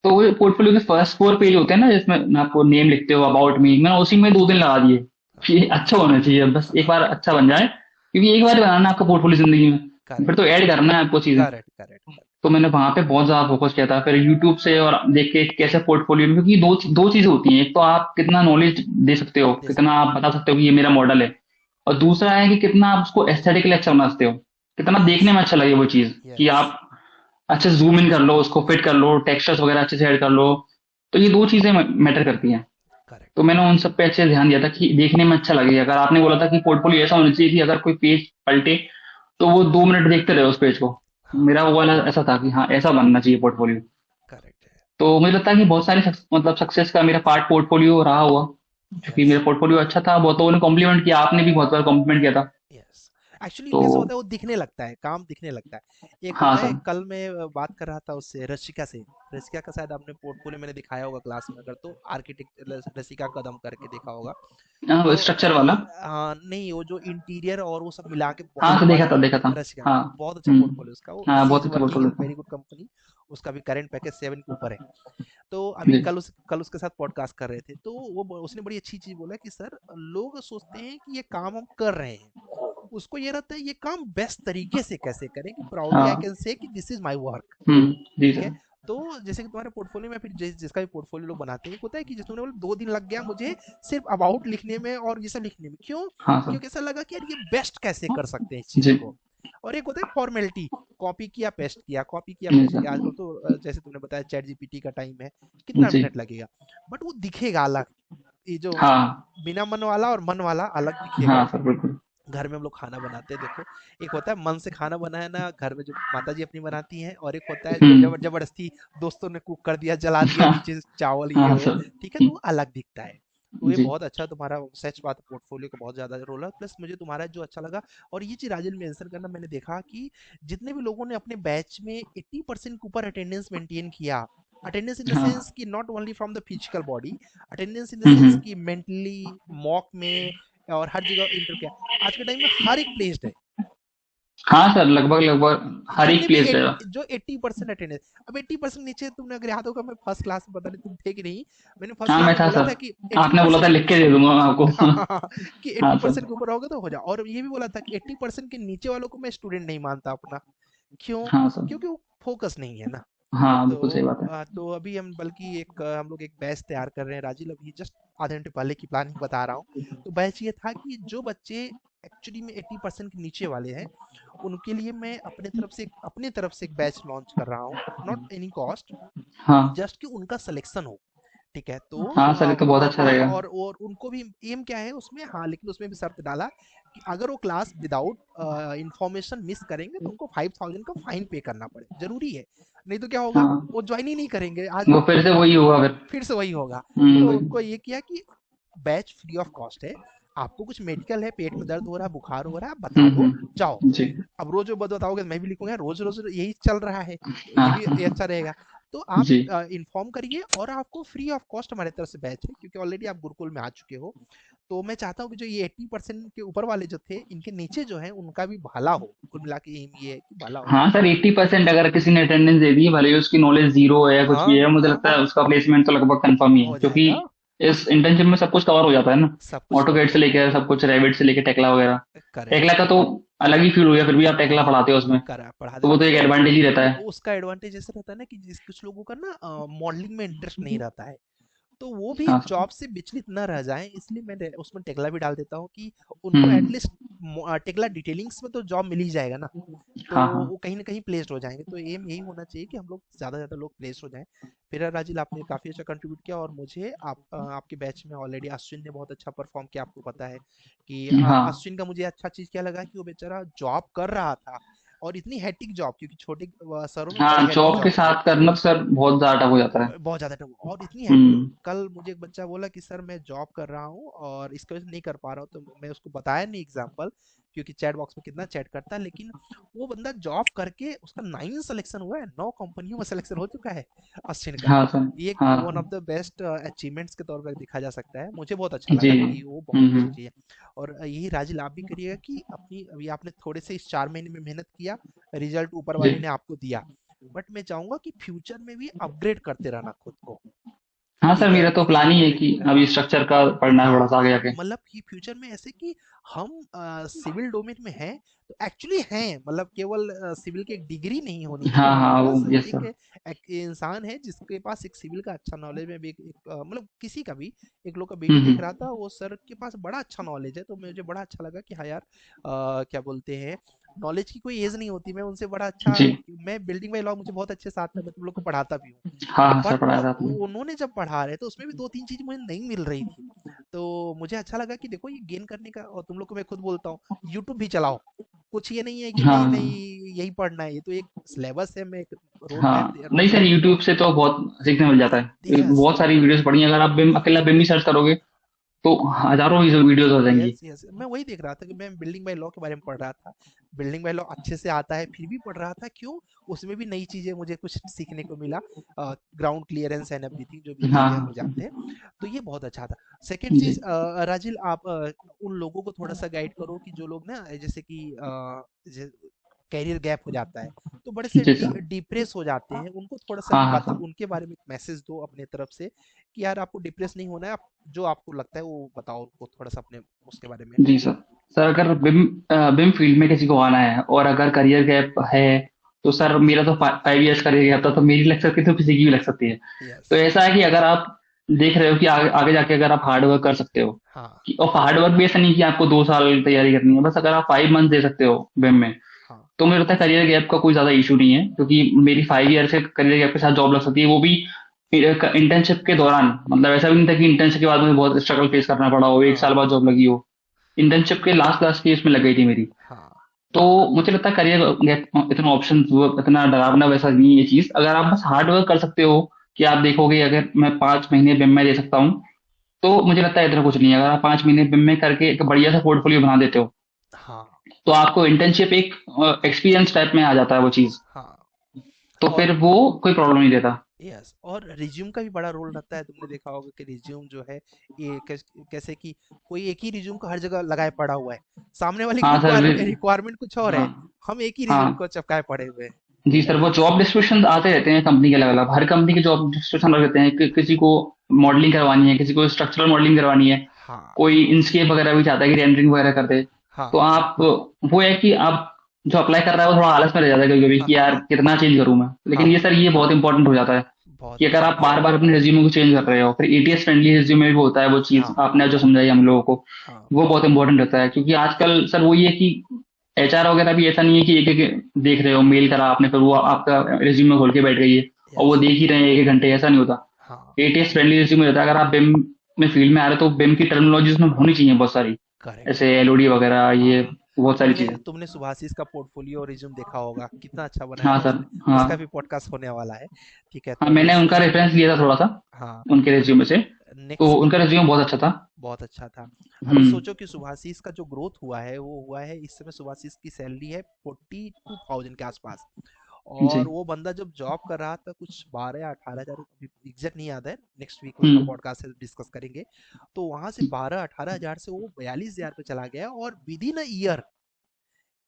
तो वो पोर्टफोलियो के फर्स्ट 4 पेज होते हैं ना जिसमें आपको नेम लिखते हो, अबाउट मी, मैंने उसी में 2 दिन लगा दिए कि ये अच्छा होना चाहिए, बस एक बार अच्छा बन जाए, क्योंकि एक बार ही बनाना है आपका पोर्टफोलियो जिंदगी में, फिर करेक्ट, तो ऐड करना है आपको चीजें। Correct, correct, correct. तो मैंने वहां पे बहुत ज्यादा फोकस किया था, फिर यूट्यूब से और देख के कैसे पोर्टफोलियो में, क्योंकि दो दो चीजें होती हैं, एक तो आप कितना नॉलेज दे सकते हो, दे कितना सकते आप बता सकते हो कि ये मेरा मॉडल है, और दूसरा है कि कितना आप उसको एस्थेटिकली अच्छा बना सकते हो, कितना हैं। यस, देखने में अच्छा लगे वो चीज, कि यस, आप अच्छे से जूम इन कर लो, उसको फिट कर लो, टेक्सचर्स वगैरह अच्छे से ऐड कर लो। तो ये दो चीजें मैटर करती हैं। करेक्ट। तो मैंने उन सब पे अच्छे से ध्यान दिया था कि देखने में अच्छा लगे। अगर आपने बोला था कि पोर्टफोलियो ऐसा होना चाहिए कि अगर कोई पेज पलटे तो वो 2 मिनट देखते रहे उस पेज को, हाँ, मेरा वो वाला ऐसा था कि हाँ ऐसा बनना चाहिए पोर्टफोलियो। करेक्ट है। तो मुझे लगता है कि बहुत सारे मतलब सक्सेस का मेरा पार्ट पोर्टफोलियो रहा हुआ, क्योंकि यस, मेरा पोर्टफोलियो अच्छा था। बहुत लोगों ने कॉम्प्लीमेंट किया, आपने भी बहुत बार कॉम्प्लीमेंट किया था। यस। एक्चुअली तो कैसा होता है, वो दिखने लगता है, काम दिखने लगता है। एक हाँ होता है, सर। कल मैं बात कर रहा था उससे, रशिका से। रशिका का शायद आपने पोर्टफोलियो मैंने दिखाया होगा क्लास में, अगर तो आर्किटेक्ट रशिका कदम करके देखा होगा। हाँ, तो स्ट्रक्चर वाला। हाँ, नहीं, वो जो इंटीरियर और वो सब मिला के हाँ बहुत सर, देखा बड़ा। था देखा था। रशिका हाँ। बहुत अच्छा हम्म। पोर्टफोलियो उसका, वो हाँ, सी बहुत इज अच्छा working in portfolio very good company. उसका भी करंट पैकेज 7 के ऊपर है। तो था। अभी जी। कल उसके साथ पॉडकास्ट कर रहे थे, तो उसने बड़ी अच्छी चीज बोला कि सर, लोग सोचते हैं कि ये काम हम कर रहे हैं, उसको ये रहता है ये काम बेस्ट तरीके से कैसे करें, कि प्राउडली आई हाँ। कैन से कि दिस इज माय वर्क। जी ठीक है। सर। तो जैसे कि तुम्हारे पोर्टफोलियो में, फिर जिसका भी पोर्टफोलियो लोग बनाते हैं, एक होता है कि जिसमें बोले 2 दिन लग गया मुझे सिर्फ अबाउट लिखने में और ये सब लिखने में, क्यों? हाँ सर। क्योंकि ऐसा लगा कि यार ये बेस्ट कैसे कर सकते हैं इस चीज जी। को। और एक होता है फॉर्मेलिटी, कॉपी किया पेस्ट किया, कॉपी किया जी पेस्ट सर। किया। आजकल तो जैसे तुमने बताया चैट जीपीटी का टाइम है, कितना जी। मिनट लगेगा, बट वो दिखेगा अलग। ये जो हाँ। बिना मन वाला और मन वाला अलग दिखेगा। हाँ सर, बिल्कुल। घर में हम लोग खाना बनाते हैं, देखो, एक होता है मन से खाना बनाना घर में जो माता जी अपनी बनाती हैं, और एक होता है जबरदस्ती दोस्तों ने कुक कर दिया, जला दिया हाँ। नीचे से चावल ये हाँ वो। सर। ठीक है, तो वो अलग दिखता है। तो ये जी। बहुत अच्छा तुम्हारा सच बात, पोर्टफोलियो का बहुत ज्यादा रोल है। प्लस मुझे तुम्हारा जो अच्छा लगा, और ये चीज राजन मेंशन करना, मैंने देखा कि जितने भी लोगों ने अपने बैच में 80% के ऊपर अटेंडेंस मेंटेन किया, अटेंडेंस इन द सेंस हाँ। कि not only from the physical body, attendance in the sense कि मेंटली, मॉक में, और हर जगह इंटर किया। आज के टाइम में हर एक प्लेस्ड है। हाँ सर, लगभग लगभग हर जितने एक भी प्लेस है। जो 80% अटेंडेंस, अब 80% नीचे, तुमने अगर याद होगा, मैं फर्स्ट क्लास में, पता नहीं तुम थे कि नहीं, मैंने फर्स्ट हाँ, क्लास मैं में था बोला सर। था कि एट्टी आपने बोला था परसेंट लिख के दे दूंगा मैं आपको। कि हाँ 80% सर। के ऊपर रहोगे तो हो जाओ। और ये भी बोला था कि 80% के नीचे वालों को मैं स्टूडेंट नहीं मानता अपना। क्यों? हाँ सर। क्योंकि वो फोकस नहीं है ना। हाँ, बिल्कुल सही तो बात है। तो अभी हम बल्कि हम लोग एक बैच तैयार कर रहे हैं राजीव, अभी जस्ट आधे घंटे पहले की प्लानिंग बता रहा हूँ। तो बैच ये था कि जो बच्चे एक्चुअली में 80% के नीचे वाले हैं, उनके लिए मैं अपने तरफ से एक बैच लॉन्च कर रहा हूँ, नॉट एनी कॉस्ट, हाँ जस्ट कि उनका सिलेक्शन हो। ठीक है, तो हाँ सर, ये तो बहुत अच्छा रहेगा। और उनको भी एम क्या है उसमें, हाँ, लेकिन उसमें भी शर्त डाला कि अगर वो क्लास विदाउट इंफॉर्मेशन मिस करेंगे तो उनको 5,000 का फाइन पे करना पड़े, जरूरी है, नहीं तो क्या होगा, हाँ, वो ज्वाइन ही नहीं करेंगे आज। वो फिर से वही होगा फिर। फिर से वही होगा। तो वही। उनको ये किया कि बैच फ्री ऑफ कॉस्ट है, आपको कुछ मेडिकल है, पेट में दर्द हो रहा है, बुखार हो रहा है, आप बता दो, जाओ। जी। अब रोज वो बताओगे तो मैं भी लिखूंगा, रोज रोज यही चल रहा है, तो ये हाँ अच्छा रहेगा। तो आप जी। इन्फॉर्म करिए, और आपको फ्री ऑफ कॉस्ट हमारे तरफ से बैच है, क्योंकि ऑलरेडी आप गुरुकुल में आ चुके हो। तो मैं चाहता हूँ कि जो ये 80% के ऊपर वाले जो थे, इनके नीचे जो है उनका भी भला हो, कुल मिला के एम ये है कि भला हो। हाँ सर, 80% अगर किसी ने अटेंडेंस दे दी है, भले ही उसकी नॉलेज जीरो है या कुछ भी हाँ है, मुझे हाँ, लगता है उसका प्लेसमेंट तो लगभग कंफर्म ही है, हो क्योंकि जाएगा, इस इंटर्नशिप में सब कुछ कवर हो जाता है ना। सब कुछ कवर ऑटोकेड हो से लेकर सब कुछ, रेविट से लेकर टेक्ला वगैरह। जाएगा। करेक्ट। टेक्ला का तो अलग ही फील हो गया, फिर भी आप टेक्ला पढ़ाते हो उसमें, करा पढ़ा तो देता वो हूँ। तो एक एडवांटेज ही रहता है। उसका एडवांटेज ऐसा रहता है ना कि जिस कुछ लोगों का ना मॉडलिंग में इंटरेस्ट नहीं रहता है, तो वो भी हाँ सर। जॉब से विचलित ना रह जाएं, इसलिए मैं उसमें टेक्ला भी डाल देता हूँ कि उनको हम्म। एटलीस्ट टेक्ला डिटेलिंग्स में तो जॉब मिल ही जाएगा ना, तो हाँ हाँ वो कहीं ना कहीं प्लेस्ड हो जाएंगे। तो एम यही होना चाहिए कि हम लोग ज़्यादा से ज़्यादा लोग प्लेस्ड हो जाएं। फिर राजिल, आपने काफ़ी अच्छा कंट्रीब्यूट किया, और मुझे आपके बैच में ऑलरेडी अश्विन ने बहुत अच्छा परफॉर्म किया, आपको पता है कि हाँ। अश्विन का मुझे अच्छा चीज़ क्या लगा कि वो बेचारा जॉब कर रहा था, और इतनी हेक्टिक जॉब, क्योंकि छोटे शहरों में बड़ी हाँ, हेक्टिक जॉब के जॉब होती है, साथ करना तो सर बहुत ज्यादा टफ हो जाता है। बहुत ज़्यादा टफ, और इतनी हेक्टिक। हम्म। कल मुझे एक बच्चा बोला कि सर मैं जॉब कर रहा हूँ और इसकी वजह से नहीं कर पा रहा हूँ, तो मैं उसको बताया नहीं एग्जाम्पल, क्योंकि चैट बॉक्स में कितना चैट करता है, लेकिन वो बंदा जॉब करके उसका 9 सिलेक्शन हुआ है, 9 कंपनियों में सिलेक्शन हो चुका है अश्विन का। हाँ सर। ये एक हाँ one of the best achievements के तौर पर देखा जा सकता है, मुझे बहुत अच्छा जी। लगा कि वो बहुत अच्छी हम्म। चीज़ है। और यही राजिल आप भी करिएगा कि अपनी, अभी आपने थोड़े से इस 4 महीने में मेहनत किया, रिजल्ट ऊपर जी। वाले ने आपको दिया, बट मैं चाहूंगा कि फ्यूचर में भी अपग्रेड करते रहना खुद को। हाँ सर, ठीक है, मेरा तो प्लान ही है कि अभी हाँ स्ट्रक्चर का पढ़ना है थोड़ा सा आगे हाँ, जाके। मतलब कि फ्यूचर में ऐसे कि हम सिविल डोमेन में हैं, तो एक्चुअली हैं, मतलब केवल सिविल की एक डिग्री नहीं होनी चाहिए हाँ हमारे हाँ, पास, वो यस एक सर। एक इंसान है जिसके पास एक सिविल का अच्छा नॉलेज में भी मतलब किसी का भी, एक लोग का वीडियो देख हम्म। रहा था, वो सर के पास बड़ा अच्छा नॉलेज है, तो मुझे बड़ा अच्छा लगा कि हाँ यार, क्या बोलते हैं, नॉलेज की कोई एज नहीं होती, मैं उनसे बड़ा अच्छा, जी। मैं बिल्डिंग बाय लॉ मुझे बहुत अच्छे से आता है, मैं तुम लोग को पढ़ाता भी हूँ, हाँ हाँ सर, बट पढ़ाया था आपने। उन्होंने जब पढ़ा रहे तो उसमें भी 2-3 चीज़ मुझे नहीं मिल रही थी। तो मुझे अच्छा लगा कि देखो ये गेन करने का, और तुम लोग को मैं खुद बोलता हूँ, यूट्यूब भी चलाओ। कुछ ये नहीं है कि नहीं नहीं हाँ यही पढ़ना है, ये तो एक सिलेबस है, मैं एक हाँ, नहीं रोड सर, मैप देता हूँ। यूट्यूब से तो बहुत सीखने मिल जाता है, यस, बहुत सारी वीडियोस पढ़ी हैं। अगर आप बिम अकेला बिम ही सर्च करोगे तो हजारों वीडियोस हो जाएंगी। यस यस, मैं वही देख रहा था कि मैं बिल्डिंग बाय लॉ के बारे में पढ़ रहा था, बिल्डिंग बाय लॉ अच्छे से आता है, फिर भी पढ़ रहा था, क्यों, उसमें भी नई चीजें मुझे कुछ सीखने को मिला, ग्राउंड क्लियरेंस एंड एवरीथिंग, जो भी हाँ चीजें हम हाँ जानते हैं। तो ये बहुत अच्छा था। सेकंड चीज, जी। राजिल आप उन लोगों को थोड़ा सा गाइड करो कि जो लोग ना, जैसे कि कैरियर गैप हो जाता है, तो बड़े से जी सर। डिप्रेस हो जाते हैं, उनको थोड़ा सा हाँ हाँ बता, सर। उनके बारे में एक मैसेज दो अपने तरफ से कि यार आपको डिप्रेस नहीं होना है, आप जो आपको लगता है वो बताओ उनको थोड़ा सा अपने उसके बारे में। जी सर। सर, अगर बिम फील्ड में किसी को आना है और अगर करियर गैप है, तो सर मेरा तो 5 इयर्स करियर गैप था, तो मेरी लग सकती है तो किसी की भी लग सकती है। यस, तो ऐसा है कि अगर आप देख रहे हो कि आगे जाके अगर आप हार्ड वर्क कर सकते हो, हाँ कि और हार्ड वर्क भी ऐसा नहीं कि आपको 2 साल तैयारी करनी है, बस अगर आप 5 मंथ दे सकते हो बिम में, हाँ तो मुझे लगता है करियर गैप का कोई ज्यादा इशू नहीं है, क्योंकि मेरी 5 ईयर से करियर गैप के साथ जॉब लग सकती है, वो भी इंटर्नशिप के दौरान। मतलब ऐसा भी नहीं था कि इंटर्नशिप के बाद मुझे बहुत स्ट्रगल फेस करना पड़ा हो, 1 साल हाँ बाद जॉब लगी हो। इंटर्नशिप के लास्ट लास्ट की इसमें लग गई थी मेरी। हाँ तो मुझे लगता है करियर गैप इतना ऑप्शन, इतना डरावना वैसा नहीं है ये चीज, अगर आप बस हार्ड वर्क कर सकते हो। कि आप देखोगे अगर मैं 5 महीने बिम में दे सकता हूँ, तो मुझे लगता है इतना कुछ नहीं है। अगर आप 5 महीने बिम में करके एक बढ़िया सा पोर्टफोलियो बना देते हो, हाँ तो आपको इंटर्नशिप एक एक्सपीरियंस टाइप में आ जाता है वो चीज। हाँ, तो और फिर वो कोई प्रॉब्लम नहीं देता। यस, और रिज्यूम का भी बड़ा रोल रहता है, तुमने देखा होगा कि रिज्यूम जो है, ये कैसे कि कोई एक ही रिज्यूम को हर जगह लगाए पड़ा हुआ है, सामने वाले की हाँ सर। रिक्वायरमेंट कुछ और है, हाँ हम एक ही रिज्यूम हाँ को चिपकाए पड़े हुए हैं। जी सर, वो जॉब डिस्क्रिप्शन आते रहते हैं कंपनी के अलग अलग, हर कंपनी के जॉब डिस्क्रिप्शन अलग रहते हैं, किसी को मॉडलिंग करवानी है, किसी को स्ट्रक्चरल मॉडलिंग करवानी है, हाँ कोई इंसकेप वगैरह भी चाहता है कि रेंडरिंग वगैरह कर दे। तो हाँ आप, वो है कि आप जो अप्लाई कर रहा है वो थोड़ा आलस में रह जाता है कभी कभी, कि यार हाँ कितना चेंज करूं मैं, लेकिन ये हाँ, सर ये बहुत इंपॉर्टेंट हो जाता है। बहुत कि अगर अच्छा। आप बार बार अपने रिज्यूमे को चेंज कर रहे हो, फिर एटीएस फ्रेंडली रिज्यूमे भी होता है, वो चीज हाँ आपने जो समझाई हम लोगों को, हाँ। वो बहुत इंपॉर्टेंट रहता है। क्योंकि आजकल सर वही है कि एचआर वगैरह भी ऐसा नहीं है कि एक एक देख रहे हो, मेल करा आपने फिर वो आपका रिज्यूमे खोल के बैठ गई है और वो यस। देख ही रहे हैं एक एक घंटे, ऐसा नहीं होता। हाँ। एटीएस फ्रेंडली रिज्यूमे रहता है। अगर आप बिम में फील्ड में आ रहे हो तो बिम की टर्मिनोलॉजी उसमें होनी चाहिए बहुत सारी, करेक्ट। ऐसे एलओडी वगैरह, ये हाँ। बहुत सारी तुमने चीजें। तुमने सुभाषिस का पोर्टफोलियो और रिज्यूम देखा होगा, कितना अच्छा बनाया हाँ था सर। उसने। उसका भी हाँ। पॉडकास्ट होने वाला है। ठीक है, हाँ तो मैं मैंने उनका रेफरेंस लिया था थोड़ा सा, हाँ। उनके रेज्यूमे से, तो नेक्स्ट। उनका रेज्यूमे बहुत अच्छा था। बहुत अच्छा था। अभी हम्म। सोचो कि सुभाषिस का जो ग्रोथ हुआ है वो हुआ है, इस समय सुभाषिस की सैलरी है 42,000 के आसपास। और जी। वो बंदा जब जॉब कर रहा था कुछ 12 या 18 हजार, अभी एग्जैक्ट नहीं याद है, नेक्स्ट वीक उसका हम्म। पॉडकास्ट है डिस्कस करेंगे। तो वहां से 12-18 हजार से वो 42 हजार पे चला गया, और विद इन अ ईयर,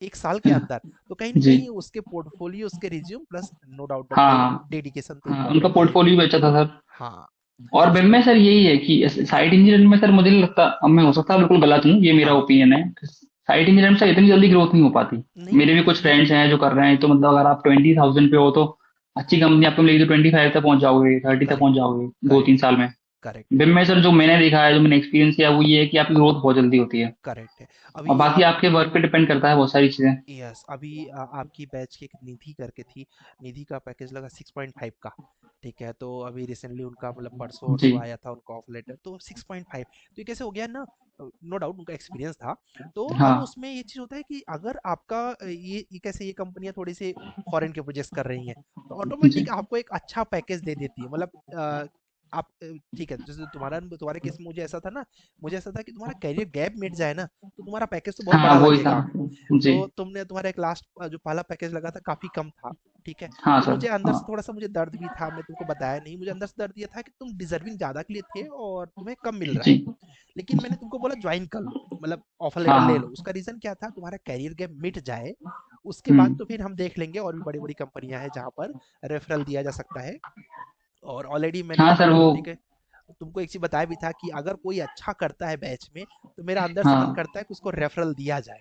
एक साल के अंदर। तो कहीं ना जी। कहीं उसके पोर्टफोलियो, उसके resume plus, no doubt that वो हाँ। डेडिकेशन तो हाँ उनका इम्पोर्टेंट है। पोर्टफोलियो भी अच्छा था सर। हाँ। और बिम उसके में सर यही है कि साइट इंजीनियर में सर मुझे नहीं लगता, अब मैं हो सकता है बिल्कुल गलत हूँ, ये मेरा हाँ। ओपिनियन है, साइट इंजीनियर में सर इतनी जल्दी ग्रोथ नहीं हो पाती। नहीं मेरे भी होती कुछ है। फ्रेंड्स हैं जो कर रहे हैं, तो मतलब अगर आप 20,000 पे हो तो अच्छी कंपनी आपको मिलेगी तो 25 तक पहुंच जाओगे, 30 तक करेक्ट पहुंच जाओगे दो करेक्ट तीन साल में। करेक्ट बिम में सर जो मैंने देखा है, जो मैंने एक्सपीरियंस किया, वो ये है कि आपकी ग्रोथ बहुत जल्दी होती है। करेक्ट है। और अभी बाकी आप, आपके वर्क पे डिपेंड करता है बहुत सारी चीजें। यस, अभी आपकी बैच की एक निधि करके थी। निधि का पैकेज लगा 6.5 का। ठीक है, तो अभी रिसेंटली उनका मतलब परसों जी। तो आया था उनका ऑफ लेटर, तो 6.5। तो ये कैसे हो गया ना, नो डाउट उनका एक्सपीरियंस था। तो अब हाँ। उसमें ये चीज़ होता है कि अगर आपका ये कैसे, ये कंपनियां थोड़ी सी फॉरेन के प्रोजेक्ट्स कर रही हैं, तो ऑटोमेटिक जी। आपको एक अच्छा पैकेज दे देती है। मतलब आप ठीक है, जैसे तुम्हारे केस में मुझे ऐसा था ना, मुझे ऐसा था कि तुम्हारा करियर गैप मिट जाए ना, तो तुम्हारा पैकेज तो बहुत हाँ बड़ा वही था। लगेगा। जी। तो तुमने, तुम्हारा एक लास्ट जो पहला पैकेज लगा था काफी कम था। ठीक है। हाँ तो सर। मुझे अंदर हाँ। से थोड़ा सा मुझे दर्द भी था, मैं तुमको बताया नहीं, मुझे अंदर से दर्द ये था कि तुम डिजर्विंग ज्यादा के लिए थे और तुम्हें कम मिल रहा जी। है। लेकिन मैंने तुमको बोला ज्वाइन कर लो, मतलब ऑफर लेटर ले लो। हाँ। उसका रीजन क्या था, तुम्हारा कैरियर गैप मिट जाए, उसके बाद हम्म। तो फिर हम देख लेंगे, और भी बड़ी बड़ी कंपनियां हैं जहां पर रेफरल दिया जा सकता है। और ऑलरेडी मैंने हाँ सर वो। ठीक है, तुमको एक चीज बताया भी था कि अगर कोई अच्छा करता है बैच में, तो मेरा अंदर से मन हाँ। करता है कि उसको रेफरल दिया जाए।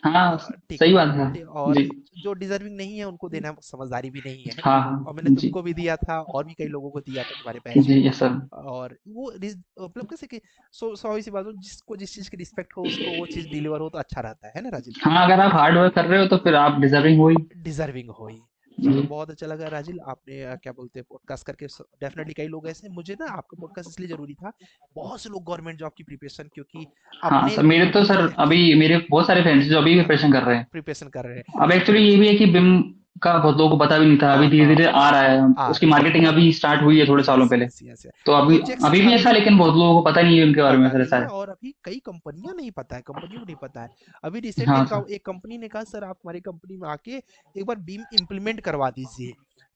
हाँ ठीक है। सही बात है और जी। जो डिजर्विंग नहीं है उनको देना समझदारी भी नहीं है। हाँ और हाँ मैंने जी। तुमको भी दिया था, और भी कई लोगों को दिया था तुम्हारे बैच जी में। Yes sir. और वो मतलब कैसे कि सौ सी बात हो, जिसको जिस चीज की रिस्पेक्ट हो उसको वो चीज डिलीवर हो तो अच्छा रहता है ना राजीव। हाँ अगर आप हार्ड वर्क कर रहे हो तो फिर आप डिजर्विंग हो ही। डिजर्विंग हो ही। चलो, जी। बहुत अच्छा लगा राजीव, आपने क्या बोलते हैं पॉडकास्ट करके। डेफिनेटली कई लोग ऐसे हैं, मुझे ना आपका पॉडकास्ट इसलिए जरूरी था, बहुत से लोग गवर्नमेंट जॉब की प्रिपरेशन, क्योंकि हाँ अपने सर मेरे तो सर अभी मेरे बहुत सारे फ्रेंड्स जो अभी भी प्रिपरेशन कर रहे हैं। प्रिपरेशन कर रहे हैं। अब एक्चुअली ये भी है कि बिम का बहुत लोगों को पता भी नहीं था, अभी हाँ धीरे हाँ। धीरे आ रहा है, आ उसकी रहा मार्केटिंग अभी स्टार्ट हुई है थोड़े है। सालों यस पहले। Yes yes. तो अभी प्रोजेक्ट्स अभी भी चल ऐसा, रहे लेकिन हैं, बहुत लोगों को पता नहीं है उनके बारे में पता सर, नहीं ऐसा है, है। और अभी कई कंपनियां नहीं पता है, कंपनियों को नहीं पता है। अभी रिसेंटली हाँ सर। एक कंपनी ने कहा सर आप हमारी कंपनी में आके एक बार बीम इम्प्लीमेंट करवा दीजिए।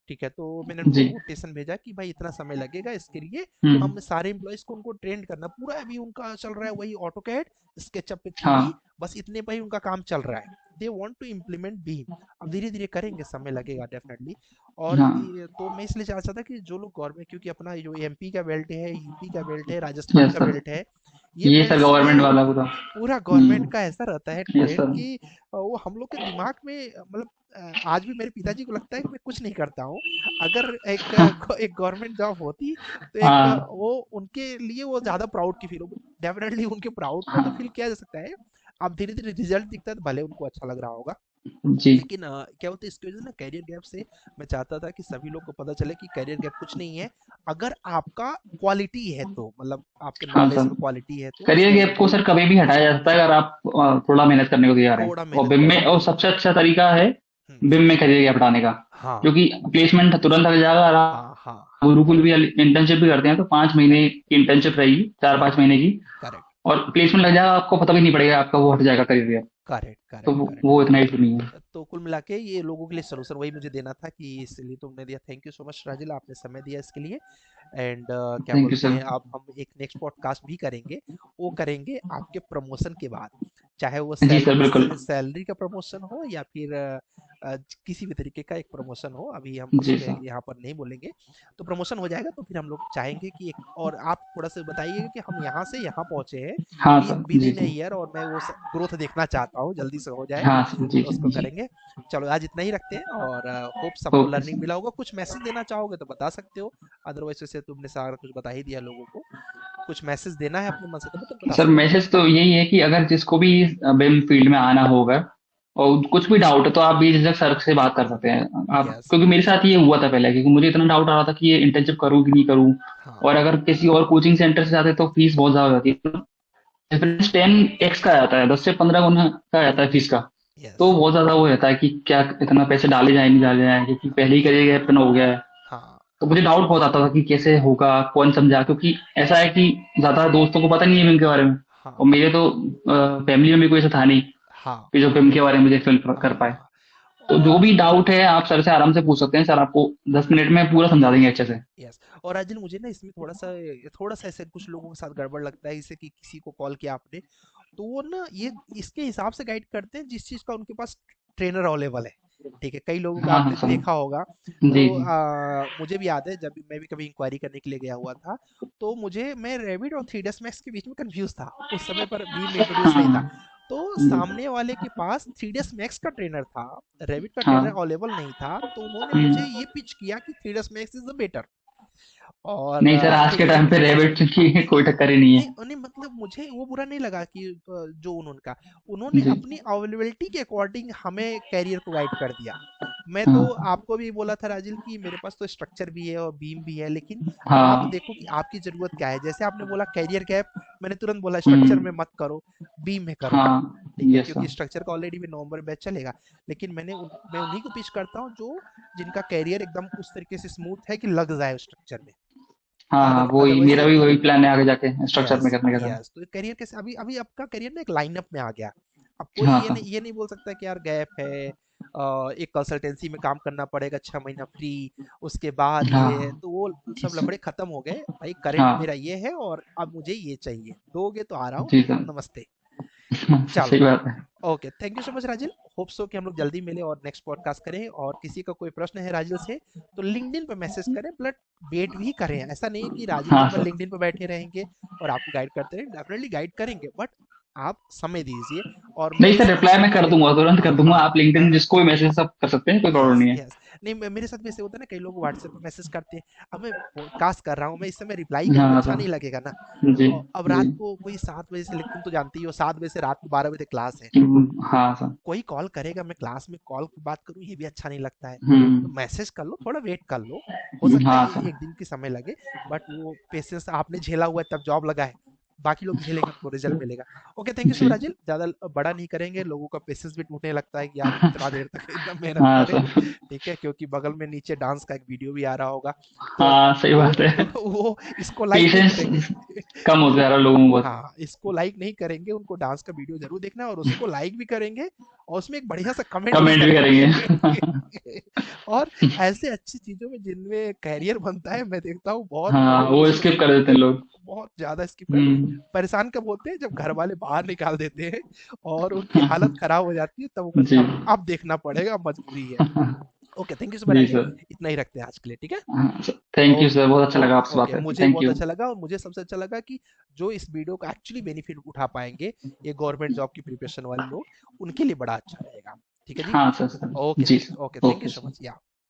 ठीक है, तो मैंने उनको जी। नोटेशन भेजा कि भाई इतना समय लगेगा इसके लिए, हम्म। हम सारे एम्प्लॉयज को उनको ट्रेन करना पूरा, अभी उनका चल रहा है वही ऑटोकैड, स्केचअप पे 3D, हाँ। बस इतने पे ही उनका काम चल रहा है। They want to implement beam. अब धीरे धीरे करेंगे, समय लगेगा डेफिनेटली। और हाँ। तो मैं इसलिए चाहता था कि जो लोग गवर्नमेंट, क्योंकि अपना जो एमपी का बेल्ट है, यूपी का बेल्ट है, राजस्थान यस का सर। बेल्ट है, ये ये सर बेल्ट्स गवर्नमेंट में वाला पूरा। पूरा गवर्नमेंट का हम्म। ऐसा रहता है यस ट्रेंड सर। कि वो हम लोग के दिमाग में मतलब आज भी मेरे पिताजी को लगता है कि मैं कुछ नहीं करता हूँ। अगर एक गवर्नमेंट जॉब होती, तो एक हाँ। वो उनके लिए वो ज्यादा प्राउड की फील हो। डेफिनेटली उनके प्राउड को तो फील हाँ। किया जा सकता है। अब धीरे धीरे रिजल्ट दिखता है तो भले उनको अच्छा लग रहा होगा। जी। लेकिन क्या होता है इसकी वजह से ना, कैरियर गैप से मैं चाहता था कि सभी लोग को पता चले कि कैरियर गैप कुछ नहीं है। अगर आपका क्वालिटी है तो, मतलब आपके हाँ नॉलेज सर। में क्वालिटी है तो करियर गैप को डेफिनेटली सर कभी भी हटाया जा सकता है अगर आप थोड़ा मेहनत करने को तैयार हैं। थोड़ा और मेहनत बिम कर में, और सकते हैं। सबसे अच्छा तरीका है हम्म। बिम में करियर गैप हटाने का, हाँ क्योंकि प्लेसमेंट तुरंत लग जाएगा। और आप हाँ हाँ। गुरुकुल भी इंटर्नशिप भी करते हैं तो 5 महीने की इंटर्नशिप रहेगी, चार हाँ। पाँच महीने की, करेक्ट और प्लेसमेंट लग जाएगा, आपको पता भी नहीं पड़ेगा, आपका वो हट जाएगा करियर गैप। करेक्ट तो करेक्ट करेक्ट। वो इतना इशू नहीं है। तो कुल मिला के ये लोगों के लिए सोल्यूशन वही मुझे देना था, कि इसलिए तुमने दिया। Thank you so much Rajil, आपने समय दिया इसके लिए। एंड क्या थैंक यू बोलते सर। हैं, अब हम एक नेक्स्ट पॉडकास्ट भी करेंगे। वो करेंगे आपके प्रमोशन के बाद, चाहे वो जी सर बिल्कुल। सैलरी का प्रमोशन हो या फिर किसी भी तरीके का एक प्रमोशन हो, अभी हम इस जी पे सर। यहाँ पर नहीं बोलेंगे। तो प्रमोशन हो जाएगा तो फिर हम लोग चाहेंगे कि एक और आप थोड़ा सा बताइए कि हम यहाँ से यहाँ पहुँचे हैं हाँ सर, विद जी इन ए सर। ईयर, और मैं वो ग्रोथ देखना चाहता हूँ, जल्दी से हो जाए हाँ सर, जी तो सर, उसको जी। करेंगे। चलो आज इतना ही रखते हैं, और होप सबको ओके लर्निंग सर। मिला होगा। कुछ मैसेज देना चाहोगे तो बता सकते हो, अदरवाइज वैसे तुमने सारा कुछ बता ही दिया लोगों को। कुछ मैसेज देना है अपने मन से तो बता सर सकते हो। मैसेज तो यही है कि अगर जिसको भी बिम फील्ड में आना होगा और कुछ भी डाउट है तो आप बेझिझक सर से बात कर सकते हैं आप, यस। क्योंकि मेरे साथ ये हुआ था पहले, क्योंकि मुझे इतना डाउट आ रहा था कि ये इंटर्नशिप करूँ कि नहीं करूँ। हाँ। और अगर किसी और कोचिंग सेंटर से जाते तो फीस बहुत ज्यादा हो जाती है। डिफरेंस 10x का आता है, 10 से 15 गुना का आता है फीस का। यस। तो बहुत ज्यादा वो रहता है कि क्या इतना पैसे डाले जाए नहीं डाले जाए, क्योंकि पहले ही करिए गया इतना हो गया है। हाँ। तो मुझे डाउट बहुत आता था कि कैसे होगा, कौन समझा, क्योंकि ऐसा है कि ज्यादा दोस्तों को पता नहीं है बिम के बारे में। और हाँ। मेरे तो फैमिली में भी कोई ऐसा था नहीं हाँ। कि जो बिम के बारे में मुझे फिल कर पाए। हाँ। तो और जो भी डाउट है आप सर से आराम से पूछ सकते हैं, सर आपको 10 मिनट में पूरा समझा देंगे अच्छे से। यस। और राजन मुझे ना इसमें थोड़ा सा ऐसे कुछ लोगों के साथ गड़बड़ लगता है, जैसे कि किसी को कॉल किया आपने, तो वो ना ये इसके हिसाब से गाइड करते हैं जिस चीज का उनके पास ट्रेनर अवेलेबल है। ठीक है, कई लोगों का हाँ हाँ आपने सर। देखा होगा। तो जी जी। मुझे भी याद है जब मैं भी कभी इंक्वायरी करने के लिए गया हुआ था, तो मैं रेविट और 3ds मैक्स के बीच में कंफ्यूज था। उस समय पर बीम इंट्रोड्यूस नहीं था। हाँ तो जी। सामने वाले के पास 3ds मैक्स का ट्रेनर था, रेविट का ट्रेनर हाँ। अवेलेबल नहीं था, तो उन्होंने मुझे हम्म। ये पिच किया कि 3ds max is the better. और नहीं सर, आज के ठीक है। टाइम पे रैबिट की कोई टक्कर ही नहीं नहीं है। नहीं, मतलब मुझे वो बुरा नहीं लगा कि जो उन्होंने जी। अपनी अवेलेबिलिटी के अकॉर्डिंग हमें कैरियर को गाइड कर दिया। मैं तो हाँ आपको भी बोला था राजिल कि मेरे पास तो स्ट्रक्चर भी है और बीम भी है, लेकिन आप हाँ। देखो कि आपकी जरूरत क्या है। जैसे आपने बोला कैरियर गैप, मैंने तुरंत बोला स्ट्रक्चर में हम्म। मत करो, बीम में करो। हाँ। ठीक है, यस क्योंकि सर। स्ट्रक्चर का ऑलरेडी भी नवंबर बैच चलेगा। लेकिन मैं उन्हीं को पिच करता हूँ जो जिनका कैरियर एकदम उस तरीके से स्मूथ है कि लग जाए स्ट्रक्चर में। हाँ हाँ, वही अदरवाइज मेरा भी वही प्लान है आगे जाके स्ट्रक्चर यस। में करने का सर। यस, तो करियर कैसे, अभी अभी आपका करियर ना एक लाइनअप में आ गया। अब कोई हाँ सर। ये नहीं बोल सकता कि यार गैप है, एक कंसल्टेंसी में काम करना पड़ेगा 6 महीना फ्री, उसके बाद ये है, हाँ। तो वो सब यस सर। लफड़े खत्म हो गए भाई। करंट मेरा हाँ। ये है और अब मुझे ये चाहिए, दोगे तो आ रहा हूँ। जी सर। नमस्ते। चलो। सही बात है। Okay, thank you so much Rajil. Hope so कि हम लोग जल्दी मिले और नेक्स्ट पॉडकास्ट करें। और किसी का कोई प्रश्न है राजिल से तो लिंक्डइन पे मैसेज करें, बट वेट भी करें। ऐसा नहीं है कि राजिल हाँ दिन भर सर। लिंक्डइन पे बैठे रहेंगे और आपको गाइड करते रहें। डेफिनेटली गाइड करेंगे, बट आप समय दीजिए। और नहीं मेरे सर, रिप्लाई मैं कर दूंगा, तुरंत कर दूंगा। हाँ। आप लिंक्डइन जिसको भी मैसेज सब कर सकते हैं, कोई प्रॉब्लम यस नहीं है। यस। नहीं, मेरे साथ भी ऐसे होता है ना, कई लोग व्हाट्सएप पे मैसेज करते हैं। अब मैं पॉडकास्ट कर रहा हूँ, मैं इस समय रिप्लाई करूँ हाँ अच्छा नहीं सर। लगेगा ना। जी और अब जी। रात को वही 7 बजे से, लेकिन तुम तो जानती हो 7 बजे से रात को 12 बजे तक क्लास है। हाँ सर। कोई कॉल करेगा, मैं क्लास में कॉल की बात करूं, ये भी अच्छा नहीं लगता है। तो हम्म। मैसेज कर लो, थोड़ा वेट कर लो। हो सकता है हाँ कि सर। एक दिन की समय लगे, बट वो पेशेंस आपने झेला हुआ है तब जॉब लगा है। बाकी लोग झेलेंगे, उनको रिजल्ट मिलेगा। ओके, थैंक यू सो जी। मच राजिल। ज्यादा बड़ा नहीं करेंगे, लोगों का पेशेंस भी टूटने लगता है कि यार इतना देर तक इतना मेहनत हाँ करे। सर। ठीक है, क्योंकि बगल में नीचे डांस का एक वीडियो भी आ रहा होगा। तो हाँ सही बात वो है। वो इसको लाइक नहीं पेशेंस करेंगे। कम हो जा रहा है लोगों में बहुत। हाँ, इसको लाइक नहीं करेंगे, उनको डांस का वीडियो ज़रूर देखना है और उसको लाइक भी करेंगे और उसमें एक बढ़िया सा कमेंट भी कमेंट भी करेंगे। करेंगे। और ऐसे अच्छी चीज़ों में जिनमें करियर बनता है, मैं देखता हूँ बहुत हाँ, लोग वो उसमें स्किप कर देते हैं लोग। बहुत ज़्यादा स्किप कर। हम्म। परेशान कब होते हैं जब घर वाले बाहर निकाल देते हैं और उनकी हालत खराब हो जाती है, तब वो कहते जी। हैं अब देखना पड़ेगा, अब मजबूरी है। Okay, thank you so much जी राजीव। सर। इतना ही रखते हैं आज के लिए, ठीक है। हाँ थैंक यू ओके। सर, बहुत अच्छा लगा ओके। आपसे बात ओके, करके, मुझे भी थैंक बहुत यू। अच्छा लगा, और मुझे सबसे अच्छा लगा कि जो इस वीडियो का एक्चुअली बेनिफिट उठा पाएंगे, ये गवर्नमेंट जॉब की प्रिपरेशन वाले लोग, उनके लिए बड़ा अच्छा रहेगा। ठीक है जी। हाँ सर सर। ओके जी जी। Sir, okay, thank you okay so sir. Much. या